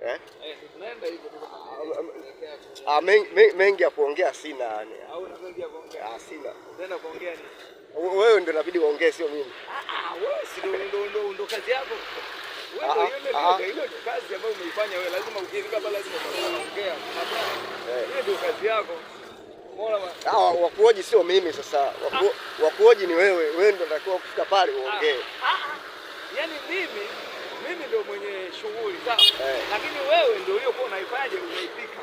Eh? Tunaenda hivyo. Mengi ya kuongea sina yani. Au na mengi ya kuongea? Sina. Unaenda kuongea nini? Wewe ndio inabidi uongee, sio mimi. Wewe si ndio kazi yako. Wewe ndio kazi ambayo umeifanya wewe, lazima ukifika pale lazima uongea. Hiyo ndio kazi yako. Wakuoji sio mimi sasa. Wakuoji ni wewe. Wewe ndio unatakiwa kufika pale uongee. Yaani mimi ndio mwenye shughuli, sawa? Lakini wewe ndio uliokuwa unaifaje, unaipika.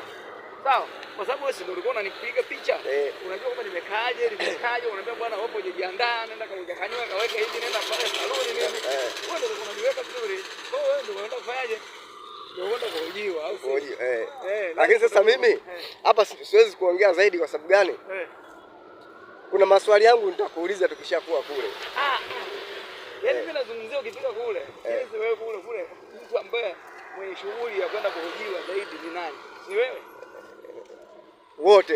Sawa? Kwa sababu wewe ndio ulikuwa unanipiga picha. Unajua kwamba nimekaaje, unaniambia bwana wapo hujajiandaa, nenda kanywa kaweke hivi, nenda pale saloni nini. Wewe ndio unaniweka vizuri. Wewe ndio unaenda kufanyaje? Ndio unaenda kuhojiwa au sio? Lakini sasa mimi hapa siwezi kuongea zaidi kwa sababu gani? Kuna maswali yangu nitakuuliza tukishakuwa kule. Yaani mimi nazungumzia ukifika kule. Yaani wewe kule mtu ambaye mwenye shughuli ya kwenda kuhojiwa zaidi ni nani? Ni wewe? Wote.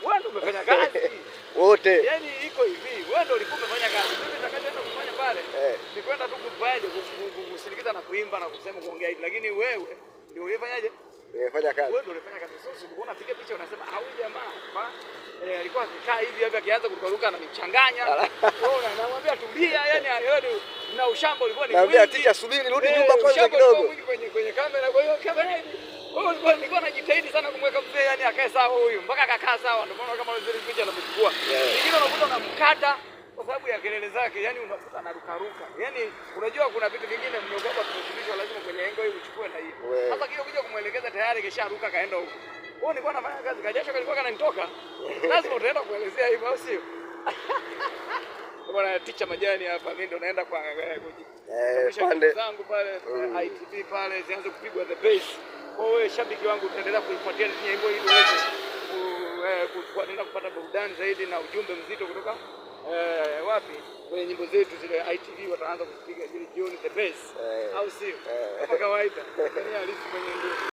Wewe ndio umefanya kazi. Wote. Yaani iko hivi, wewe ndio ulikuwa umefanya kazi. Mimi nitakachoenda kufanya pale ni kwenda tu kufaje, kusindikiza na kuimba na kusema kuongea hivi, lakini wewe ndio ulifanyaje? Nimefanya kazi. Wewe ndio ulifanya kazi. Sasa ulikuwa unapiga picha unasema huyu jamaa alikuwa akikaa hivi akianza kuruka ananichanganya. Unaona, namwambia tulia, yani wewe na ushamba ulikuwa ni mwingi. Naambia tia subiri rudi nyumba kwanza kidogo. Kwenye kamera, kwa hiyo kamera hivi. Wewe nilikuwa najitahidi sana kumweka mzee yani akae sawa huyu mpaka akakaa sawa, ndio maana kama zile picha anachukua. Nyingine unakuta unamkata kwa sababu ya kelele zake, yani unakuta anaruka. Yani unajua kuna vitu vingine mmeogopa tumefundishwa lazima kwenye engo hii uchukue na hiyo. Sasa kile kuja kumuelekeza tayari kesharuka kaenda huko. Wewe nilikuwa nafanya kazi, kajasho kalikuwa kananitoka. Lazima utaenda kuelezea hivyo au sio? Bwana Ticha Majani hapa, mimi ndo naenda kwa pande zangu pale ITV pale zianze kupigwa the bass. Kwa hiyo shabiki wangu utaendelea kuifuatia nyimbo hii uweze kuendelea kupata burudani zaidi na ujumbe mzito kutoka wapi kwenye nyimbo zetu zile ITV wataanza kupiga zile jioni the bass au sio? Kama kawaida. Tanzania halisi kwenye